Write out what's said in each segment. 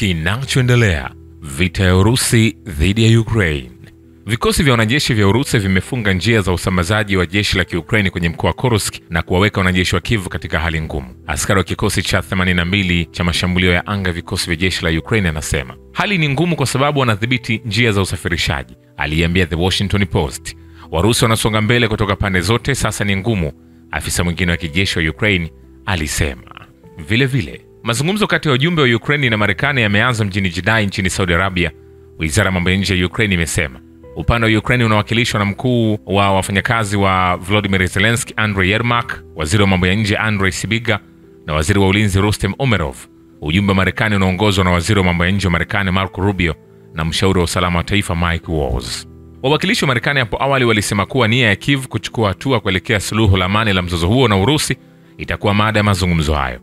Kinachoendelea: vita ya Urusi dhidi ya Ukraine. Vikosi vya wanajeshi vya Urusi vimefunga njia za usambazaji wa jeshi la Ukraine kwenye mkoa wa Kursk na kuwaweka wanajeshi wa Kiev katika hali ngumu. Askari wa kikosi cha 82 cha mashambulio ya anga vikosi vya jeshi la Ukraine anasema hali ni ngumu kwa sababu wanadhibiti njia za usafirishaji, aliambia The Washington Post. Warusi wanasonga mbele kutoka pande zote, sasa ni ngumu, afisa mwingine wa kijeshi wa Ukraine alisema. Vile mazungumzo kati ya wajumbe wa Ukraine na Marekani yameanza mjini Jeddah nchini Saudi Arabia. Wizara ya mambo ya nje ya Ukraine imesema upande wa Ukraine unawakilishwa na mkuu wa wafanyakazi wa Volodymyr Zelensky Andriy Yermak, waziri wa mambo ya nje Andrei Sybiga na waziri wa ulinzi Rustem Umerov. Ujumbe wa Marekani unaongozwa na waziri wa mambo ya nje wa Marekani Marco Rubio na mshauri wa usalama wa taifa Mike Waltz. Wawakilishi wa Marekani hapo awali walisema kuwa nia ya Kiev kuchukua hatua kuelekea suluhu la amani la mzozo huo na Urusi itakuwa mada ya mazungumzo hayo.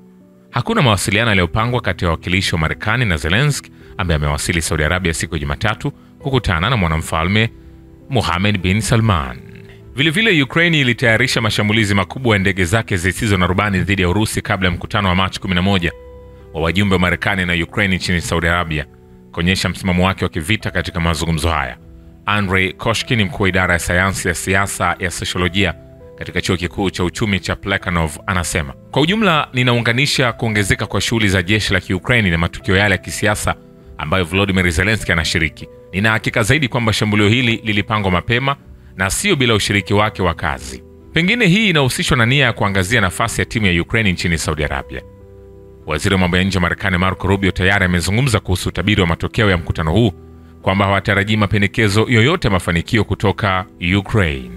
Hakuna mawasiliano yaliyopangwa kati ya wawakilishi wa Marekani na Zelensky ambaye amewasili Saudi Arabia siku ya Jumatatu kukutana na mwanamfalme Mohammed bin Salman. Vile Ukraine ilitayarisha mashambulizi makubwa ya ndege zake zisizo na rubani dhidi ya Urusi kabla ya mkutano wa Machi 11 wa wajumbe wa Marekani na Ukraine nchini Saudi Arabia kuonyesha msimamo wake wa kivita katika mazungumzo haya. Andrei Koshkin, mkuu wa idara ya sayansi ya siasa ya sosiolojia katika chuo kikuu cha uchumi cha Plekhanov, anasema kwa ujumla, ninaunganisha kuongezeka kwa shughuli za jeshi la Ukraine na matukio yale ya kisiasa ambayo Volodymyr Zelensky anashiriki. Nina hakika zaidi kwamba shambulio hili lilipangwa mapema na sio bila ushiriki wake wa kazi. Pengine hii inahusishwa na nia ya kuangazia nafasi ya timu ya Ukraine nchini Saudi Arabia. Waziri wa mambo ya nje wa Marekani Marco Rubio tayari amezungumza kuhusu utabiri wa matokeo ya mkutano huu kwamba hawatarajii mapendekezo yoyote ya mafanikio kutoka Ukraine.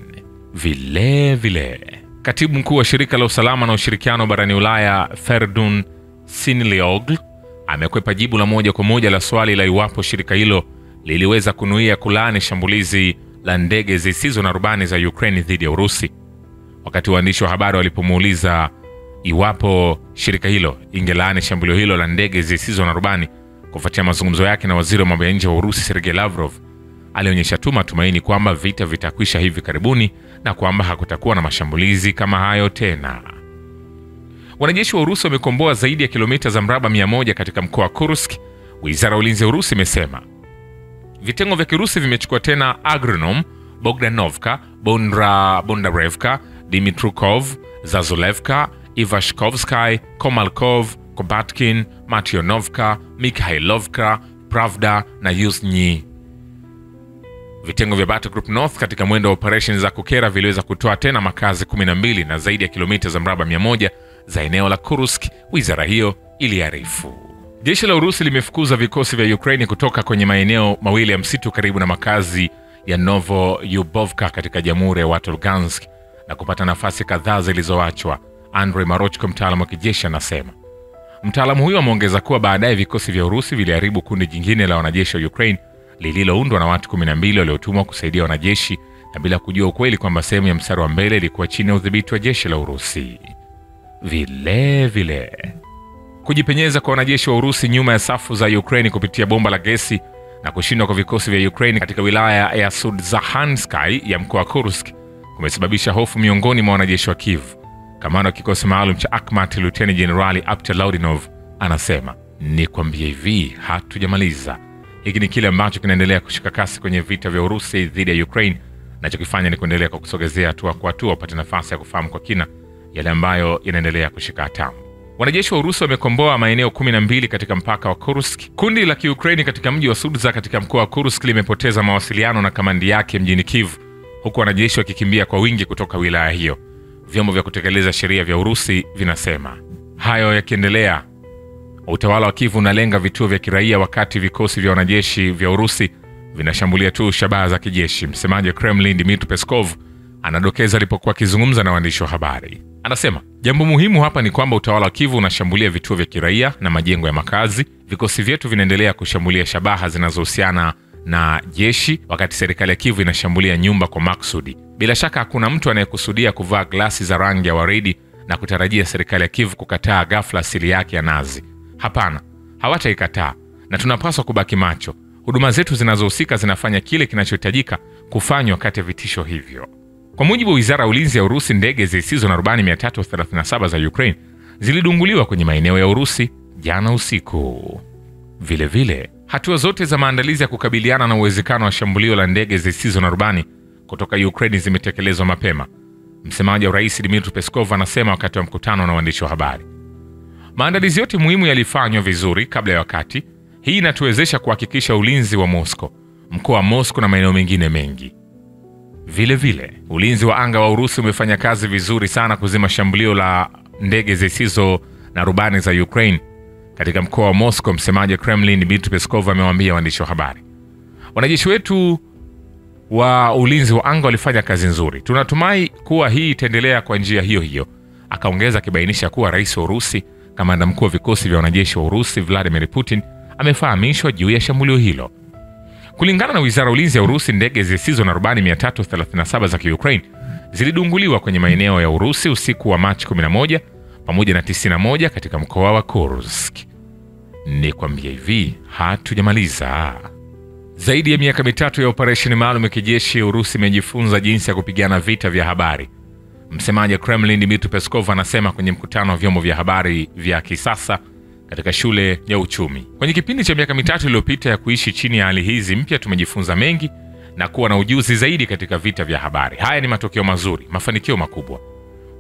Vile katibu mkuu wa shirika la usalama na ushirikiano barani Ulaya Ferdun Sinlioglu amekwepa jibu la moja kwa moja la swali la iwapo shirika hilo liliweza kunuia kulaani shambulizi la ndege zisizo na rubani za Ukraine dhidi ya Urusi. Wakati waandishi wa habari walipomuuliza iwapo shirika hilo ingelaani shambulio hilo la ndege zisizo na rubani kufuatia mazungumzo yake na waziri wa mambo ya nje wa Urusi Sergei Lavrov, alionyesha tu matumaini kwamba vita vitakwisha hivi karibuni na kwamba hakutakuwa na mashambulizi kama hayo tena. Wanajeshi wa Urusi wamekomboa zaidi ya kilomita za mraba 100 katika mkoa wa Kursk. Wizara ya ulinzi ya Urusi imesema vitengo vya Kirusi vimechukua tena Agronom, Bogdanovka, Bondarevka, Dimitrukov, Zazulevka, Ivashkovsky, Komalkov, Kobatkin, Mationovka, Mikhailovka, Pravda na Yuzhny. Vitengo vya Battle Group North katika mwendo wa operation za kukera viliweza kutoa tena makazi 12 na zaidi ya kilomita za mraba 100 za eneo la Kursk, wizara hiyo iliarifu. Jeshi la Urusi limefukuza vikosi vya Ukraine kutoka kwenye maeneo mawili ya msitu karibu na makazi ya Novoyubovka katika jamhuri ya watu Lugansk na kupata nafasi kadhaa zilizoachwa. Andrei Marochko, mtaalamu wa kijeshi, anasema. Mtaalamu huyo ameongeza kuwa baadaye vikosi vya Urusi viliharibu kundi jingine la wanajeshi wa Ukraine lililoundwa na watu 12 waliotumwa kusaidia wanajeshi na bila kujua ukweli kwamba sehemu ya mstari wa mbele ilikuwa chini ya udhibiti wa jeshi la Urusi. Vile kujipenyeza kwa wanajeshi wa Urusi nyuma ya safu za Ukraine kupitia bomba la gesi na kushindwa kwa vikosi vya Ukraine katika wilaya ya Sudzahansky ya mkoa wa Kursk kumesababisha hofu miongoni mwa wanajeshi wa Kiev. Kamanda wa kikosi maalum cha Akhmat Luteni Jenerali Apter Laudinov anasema, nikwambie hivi, hatujamaliza. Hiki ni kile ambacho kinaendelea kushika kasi kwenye vita vya Urusi dhidi ya Ukraine, na chokifanya ni kuendelea kwa kusogezea hatua kwa hatua upate nafasi ya kufahamu kwa kina yale ambayo yanaendelea kushika hatamu. Wanajeshi wa Urusi wamekomboa maeneo 12 katika mpaka wa Kursk. Kundi la Kiukraini katika mji wa Sudza katika mkoa wa Kursk limepoteza mawasiliano na kamandi yake mjini Kiev, huku wanajeshi wakikimbia kwa wingi kutoka wilaya hiyo. Vyombo vya kutekeleza sheria vya Urusi vinasema hayo yakiendelea, utawala wa Kiev unalenga vituo vya kiraia wakati vikosi vya wanajeshi vya Urusi vinashambulia tu shabaha za kijeshi. Msemaji wa Kremlin Dmitry Peskov anadokeza alipokuwa akizungumza na waandishi wa habari. Anasema jambo muhimu hapa ni kwamba utawala wa Kiev unashambulia vituo vya kiraia na majengo ya makazi. Vikosi vyetu vinaendelea kushambulia shabaha zinazohusiana na jeshi, wakati serikali ya Kiev inashambulia nyumba kwa maksudi. Bila shaka hakuna mtu anayekusudia kuvaa glasi za rangi ya waridi na kutarajia serikali ya Kiev kukataa ghafla asili yake ya Nazi. Hapana, hawataikataa, na tunapaswa kubaki macho. Huduma zetu zinazohusika zinafanya kile kinachohitajika kufanywa kati ya vitisho hivyo. Kwa mujibu wa wizara ya ulinzi ya Urusi, ndege zisizo na rubani 337 za Ukraine zilidunguliwa kwenye maeneo ya Urusi jana usiku. Vile vile, hatua zote za maandalizi ya kukabiliana na uwezekano wa shambulio la ndege zisizo na rubani kutoka Ukraine zimetekelezwa mapema. Msemaji wa Rais Dmitry Peskov anasema wakati wa mkutano na waandishi wa habari. Maandalizi yote muhimu yalifanywa vizuri kabla ya wakati. Hii inatuwezesha kuhakikisha ulinzi wa Moscow, mkoa wa Moscow na maeneo mengine mengi. Vile vile, ulinzi wa anga wa Urusi umefanya kazi vizuri sana kuzima shambulio la ndege zisizo na rubani za Ukraine katika mkoa wa Moscow. Msemaji wa Kremlin Dmitry Peskov amewaambia waandishi wa habari, wanajeshi wetu wa ulinzi wa anga walifanya kazi nzuri. Tunatumai kuwa hii itaendelea kwa njia hiyo hiyo. Akaongeza akibainisha kuwa rais wa Urusi, kamanda mkuu wa vikosi vya wanajeshi wa Urusi Vladimir Putin amefahamishwa juu ya shambulio hilo. Kulingana na Wizara ya Ulinzi ya Urusi, ndege zisizo na rubani 337 za Ukraine zilidunguliwa kwenye maeneo ya Urusi usiku wa Machi 11 pamoja na 91 katika mkoa wa Kursk. Ni kwambia hivi, hatujamaliza. Zaidi ya miaka mitatu ya operesheni maalum ya kijeshi, Urusi imejifunza jinsi ya kupigana vita vya habari. Msemaji wa Kremlin Dmitry Peskov anasema kwenye mkutano wa vyombo vya habari vya kisasa katika shule ya uchumi. Kwenye kipindi cha miaka mitatu iliyopita ya kuishi chini ya hali hizi mpya, tumejifunza mengi na kuwa na ujuzi zaidi katika vita vya habari. Haya ni matokeo mazuri, mafanikio makubwa.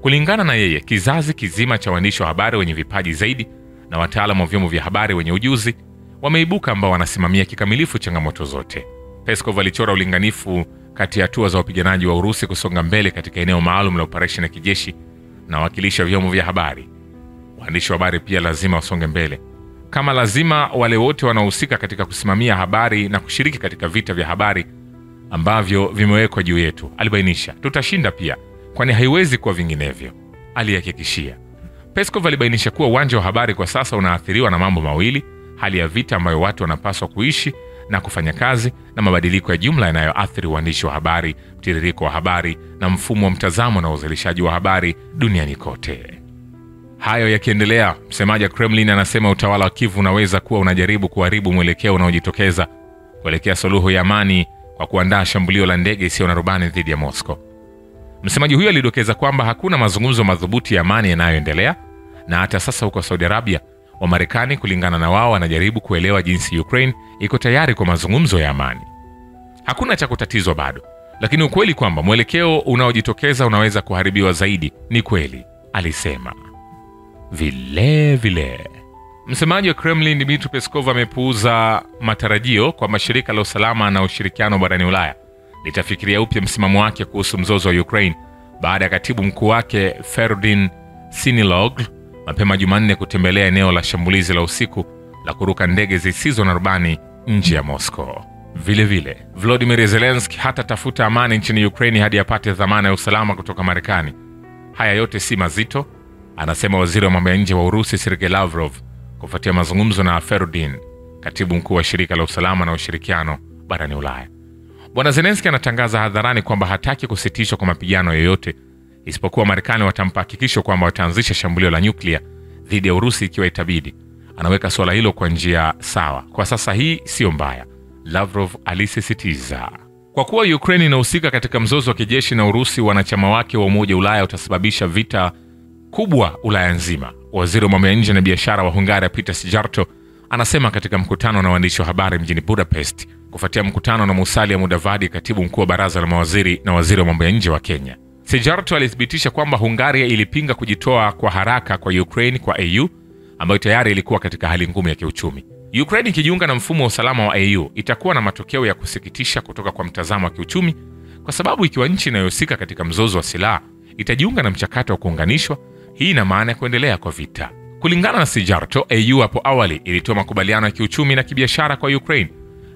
Kulingana na yeye, kizazi kizima cha waandishi wa habari wenye vipaji zaidi na wataalamu wa vyombo vya habari wenye ujuzi wameibuka ambao wanasimamia kikamilifu changamoto zote. Peskov alichora ulinganifu kati ya hatua za wapiganaji wa Urusi kusonga mbele katika eneo maalum la operesheni ya kijeshi na wawakilishi wa vyombo vya habari. Waandishi wa habari pia lazima wasonge mbele. Kama lazima wale wote wanaohusika katika kusimamia habari na kushiriki katika vita vya habari ambavyo vimewekwa juu yetu, alibainisha. Tutashinda pia, kwani haiwezi kuwa vinginevyo, alihakikishia. Peskov alibainisha kuwa uwanja wa habari kwa sasa unaathiriwa na mambo mawili: hali ya vita ambayo watu wanapaswa kuishi na kufanya kazi, na mabadiliko ya jumla yanayoathiri uandishi wa habari, mtiririko wa habari na mfumo wa mtazamo na uzalishaji wa habari duniani kote. Hayo yakiendelea, msemaji wa Kremlin anasema utawala wa Kiev unaweza kuwa unajaribu kuharibu mwelekeo unaojitokeza kuelekea suluhu ya amani kwa kuandaa shambulio la ndege isiyo na rubani dhidi ya Moscow. Msemaji huyo alidokeza kwamba hakuna mazungumzo madhubuti ya amani yanayoendelea, na hata sasa huko Saudi Arabia, Wamarekani kulingana na wao wanajaribu kuelewa jinsi Ukraine iko tayari kwa mazungumzo ya amani. Hakuna cha kutatizwa bado, lakini ukweli kwamba mwelekeo unaojitokeza unaweza kuharibiwa zaidi ni kweli, alisema. Vile vile, msemaji wa Kremlin Dmitry Peskov amepuuza matarajio kwa mashirika la usalama na ushirikiano barani Ulaya litafikiria upya msimamo wake kuhusu mzozo wa Ukraine baada ya katibu mkuu wake Ferdin Siniloglu mapema Jumanne kutembelea eneo la shambulizi la usiku la kuruka ndege zisizo na rubani nje ya Moscow. Vile vile, Volodymyr Zelensky hatatafuta amani nchini Ukraine hadi apate dhamana ya usalama kutoka Marekani. Haya yote si mazito, anasema waziri wa mambo ya nje wa Urusi Sergei Lavrov kufuatia mazungumzo na Ferdin, katibu mkuu wa shirika la usalama na ushirikiano barani Ulaya. Bwana Zelensky anatangaza hadharani kwamba hataki kusitishwa kwa mapigano yoyote isipokuwa Marekani watampa hakikisho kwamba wataanzisha shambulio la nyuklia dhidi ya Urusi ikiwa itabidi. Anaweka swala hilo kwa njia sawa. Kwa sasa hii sio mbaya, Lavrov alisisitiza. Kwa kuwa Ukraine inahusika katika mzozo wa kijeshi na Urusi, wanachama wake wa Umoja wa Ulaya utasababisha vita kubwa Ulaya nzima. Waziri wa mambo ya nje na biashara wa Hungaria Peter Szijjarto anasema katika mkutano na waandishi wa habari mjini Budapest kufuatia mkutano na Musalia Mudavadi, katibu mkuu wa baraza la mawaziri na waziri wa mambo ya nje wa Kenya. Szijjarto alithibitisha kwamba Hungaria ilipinga kujitoa kwa haraka kwa Ukraine kwa EU ambayo tayari ilikuwa katika hali ngumu ya kiuchumi. Ukraine ikijiunga na mfumo wa usalama wa EU itakuwa na matokeo ya kusikitisha kutoka kwa mtazamo wa kiuchumi, kwa sababu ikiwa nchi inayohusika katika mzozo wa silaha itajiunga na mchakato wa kuunganishwa, hii ina maana ya kuendelea kwa vita. Kulingana na Szijjarto, EU hapo awali ilitoa makubaliano ya kiuchumi na kibiashara kwa Ukraine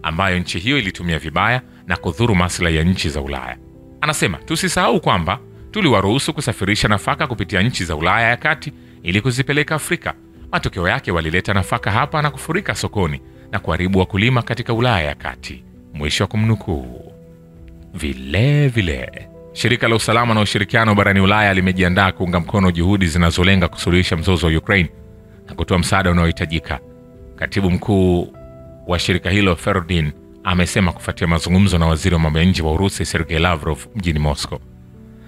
ambayo nchi hiyo ilitumia vibaya na kudhuru maslahi ya nchi za Ulaya. Anasema tusisahau kwamba tuliwaruhusu kusafirisha nafaka kupitia nchi za Ulaya ya kati ili kuzipeleka Afrika. Matokeo yake walileta nafaka hapa na kufurika sokoni na kuharibu wakulima katika Ulaya ya kati. Mwisho wa kumnukuu. Vile vile, shirika la usalama na ushirikiano barani Ulaya limejiandaa kuunga mkono juhudi zinazolenga kusuluhisha mzozo wa Ukraine na kutoa msaada unaohitajika. Katibu mkuu wa shirika hilo Ferdin amesema kufuatia mazungumzo na waziri wa mambo ya nje wa Urusi Sergei Lavrov mjini Moscow.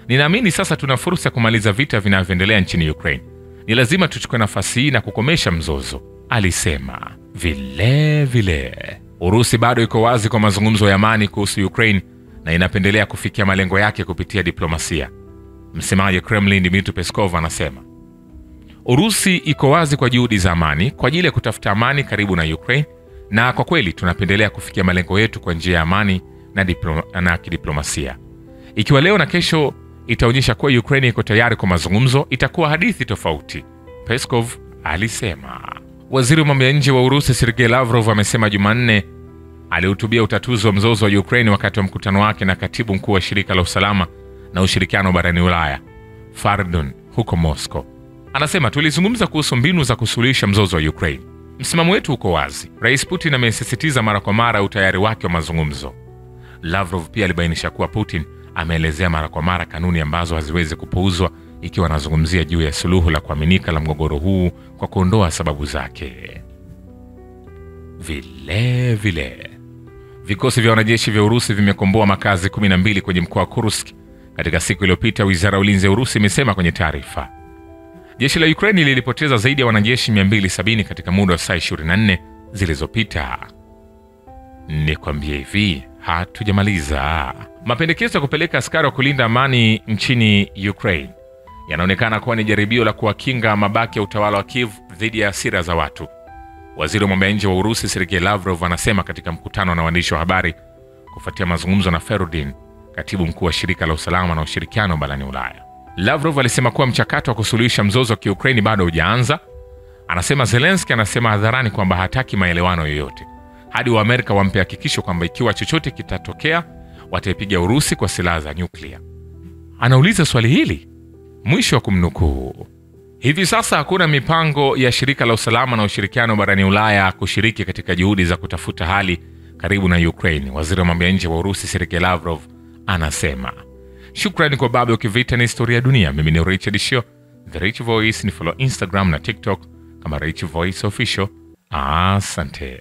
Ninaamini sasa tuna fursa ya kumaliza vita vinavyoendelea nchini Ukraine. Ni lazima tuchukue nafasi hii na kukomesha mzozo. alisema vile Urusi bado iko wazi kwa mazungumzo ya amani kuhusu Ukraine na inapendelea kufikia malengo yake kupitia diplomasia. Msemaji Kremlin Dmitry Peskov anasema Urusi iko wazi kwa juhudi za amani kwa ajili ya kutafuta amani karibu na Ukraine, na kwa kweli tunapendelea kufikia malengo yetu kwa njia ya amani na kidiplomasia. Ikiwa leo na kesho itaonyesha kuwa Ukraine iko tayari kwa mazungumzo, itakuwa hadithi tofauti, Peskov alisema. Waziri wa mambo ya nje wa Urusi Sergei Lavrov amesema Jumanne alihutubia utatuzi wa mzozo wa Ukraine wakati wa mkutano wake na katibu mkuu wa shirika la usalama na ushirikiano barani Ulaya Fardun huko Moscow. Anasema tulizungumza kuhusu mbinu za kusuluhisha mzozo wa Ukraine. Msimamo wetu uko wazi. Rais Putin amesisitiza mara kwa mara utayari wake wa mazungumzo. Lavrov pia alibainisha kuwa Putin ameelezea mara kwa mara kanuni ambazo haziwezi kupuuzwa, ikiwa anazungumzia juu ya suluhu la kuaminika la mgogoro huu kwa kuondoa sababu zake. Vile vikosi vya wanajeshi vya Urusi vimekomboa makazi 12 kwenye mkoa wa Kursk katika siku iliyopita, wizara ya ulinzi ya Urusi imesema kwenye taarifa. Jeshi la Ukraine lilipoteza zaidi ya wanajeshi 270 katika muda wa saa 24 zilizopita. Nikwambie hivi, hatujamaliza. Mapendekezo ya kupeleka askari wa kulinda amani nchini Ukraine yanaonekana kuwa ni jaribio la kuwakinga mabaki ya utawala wa Kiev dhidi ya hasira za watu. Waziri wa mambo ya nje wa Urusi Sergei Lavrov anasema katika mkutano na waandishi wa habari kufuatia mazungumzo na Ferdinand, katibu mkuu wa shirika la usalama na ushirikiano barani Ulaya. Lavrov alisema kuwa mchakato wa kusuluhisha mzozo wa Kiukraini bado hujaanza. Anasema Zelensky anasema hadharani kwamba hataki maelewano yoyote hadi wa Amerika wampe hakikisho kwamba ikiwa chochote kitatokea wataipiga Urusi kwa silaha za nyuklia. Anauliza swali hili, mwisho wa kumnukuu. Hivi sasa hakuna mipango ya shirika la usalama na ushirikiano barani Ulaya kushiriki katika juhudi za kutafuta hali karibu na Ukraine, waziri wa mambo ya nje wa Urusi Sergei Lavrov anasema. Shukrani kwa Babu Kivita na Historia ya Dunia. Mimi ni Richard Shio, The Rich Voice. Ni follow Instagram na TikTok kama Rich Voice Official. Asante.